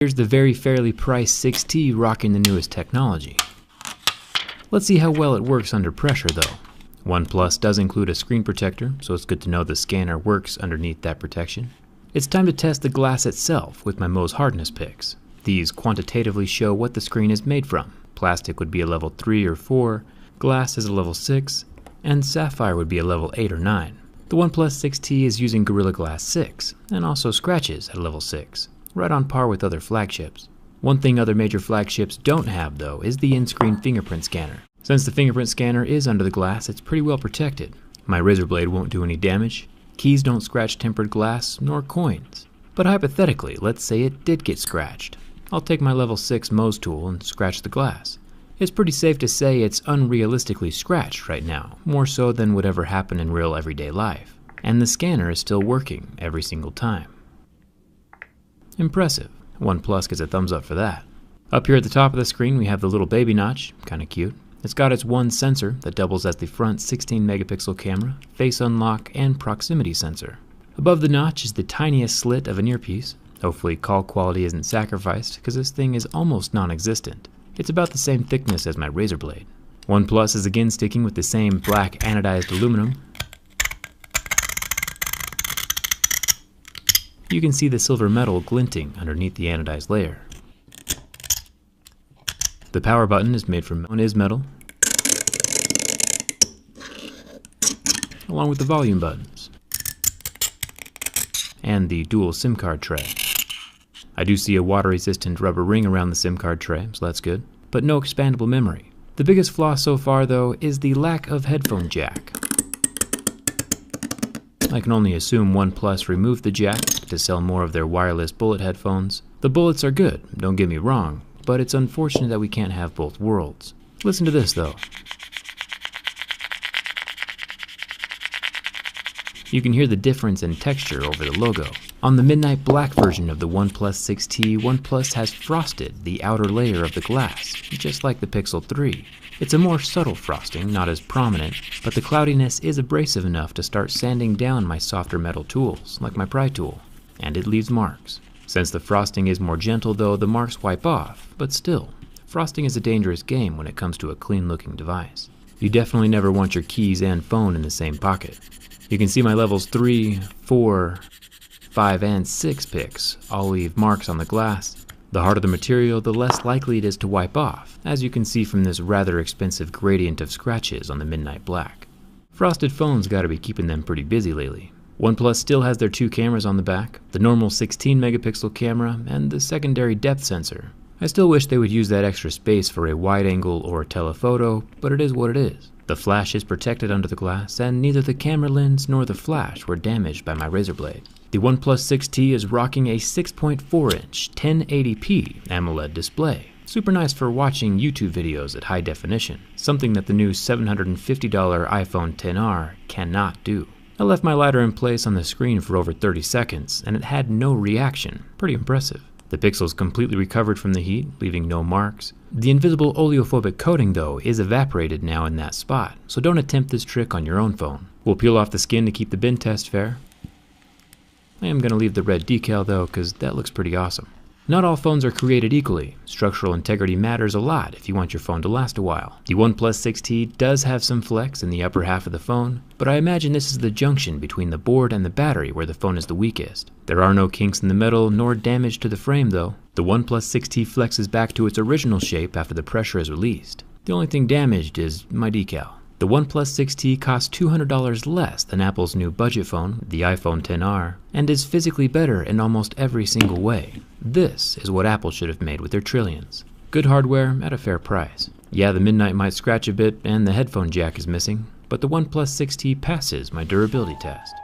Here's the very fairly priced 6T rocking the newest technology. Let's see how well it works under pressure though. OnePlus does include a screen protector, so it's good to know the scanner works underneath that protection. It's time to test the glass itself with my Mohs hardness picks. These quantitatively show what the screen is made from. Plastic would be a level 3 or 4, glass is a level 6, and sapphire would be a level 8 or 9. The OnePlus 6T is using Gorilla Glass 6, and also scratches at a level 6, right on par with other flagships. One thing other major flagships don't have though is the in-screen fingerprint scanner. Since the fingerprint scanner is under the glass, it's pretty well protected. My razor blade won't do any damage, keys don't scratch tempered glass, nor coins. But hypothetically, let's say it did get scratched. I'll take my level 6 Mohs tool and scratch the glass. It's pretty safe to say it's unrealistically scratched right now, more so than would ever happen in real everyday life. And the scanner is still working every single time. Impressive. OnePlus gets a thumbs up for that. Up here at the top of the screen we have the little baby notch, kinda cute. It's got its one sensor that doubles as the front 16 megapixel camera, face unlock, and proximity sensor. Above the notch is the tiniest slit of an earpiece. Hopefully call quality isn't sacrificed, because this thing is almost non-existent. It's about the same thickness as my razor blade. OnePlus is again sticking with the same black anodized aluminum. You can see the silver metal glinting underneath the anodized layer. The power button is made from metal, along with the volume buttons, and the dual SIM card tray. I do see a water-resistant rubber ring around the SIM card tray, so that's good, but no expandable memory. The biggest flaw so far, though, is the lack of headphone jack. I can only assume OnePlus removed the jack to sell more of their wireless bullet headphones. The bullets are good, don't get me wrong, but it's unfortunate that we can't have both worlds. Listen to this though. You can hear the difference in texture over the logo. On the midnight black version of the OnePlus 6T, OnePlus has frosted the outer layer of the glass, just like the Pixel 3. It's a more subtle frosting, not as prominent, but the cloudiness is abrasive enough to start sanding down my softer metal tools, like my pry tool, and it leaves marks. Since the frosting is more gentle though, the marks wipe off, but still, frosting is a dangerous game when it comes to a clean-looking device. You definitely never want your keys and phone in the same pocket. You can see my levels 3, 4, 5, and 6 picks all leave marks on the glass. The harder the material, the less likely it is to wipe off, as you can see from this rather expensive gradient of scratches on the midnight black. Frosted phones gotta be keeping them pretty busy lately. OnePlus still has their two cameras on the back, the normal 16 megapixel camera and the secondary depth sensor. I still wish they would use that extra space for a wide angle or a telephoto, but it is what it is. The flash is protected under the glass, and neither the camera lens nor the flash were damaged by my razor blade. The OnePlus 6T is rocking a 6.4-inch 1080p AMOLED display. Super nice for watching YouTube videos at high definition, something that the new $750 iPhone XR cannot do. I left my lighter in place on the screen for over 30 seconds, and it had no reaction. Pretty impressive. The pixels completely recovered from the heat, leaving no marks. The invisible oleophobic coating, though, is evaporated now in that spot, so don't attempt this trick on your own phone. We'll peel off the skin to keep the bin test fair. I am going to leave the red decal, though, because that looks pretty awesome. Not all phones are created equally. Structural integrity matters a lot if you want your phone to last a while. The OnePlus 6T does have some flex in the upper half of the phone, but I imagine this is the junction between the board and the battery where the phone is the weakest. There are no kinks in the metal, nor damage to the frame though. The OnePlus 6T flexes back to its original shape after the pressure is released. The only thing damaged is my decal. The OnePlus 6T costs $200 less than Apple's new budget phone, the iPhone XR, and is physically better in almost every single way. This is what Apple should have made with their trillions. Good hardware at a fair price. Yeah, the Midnight might scratch a bit and the headphone jack is missing, but the OnePlus 6T passes my durability test.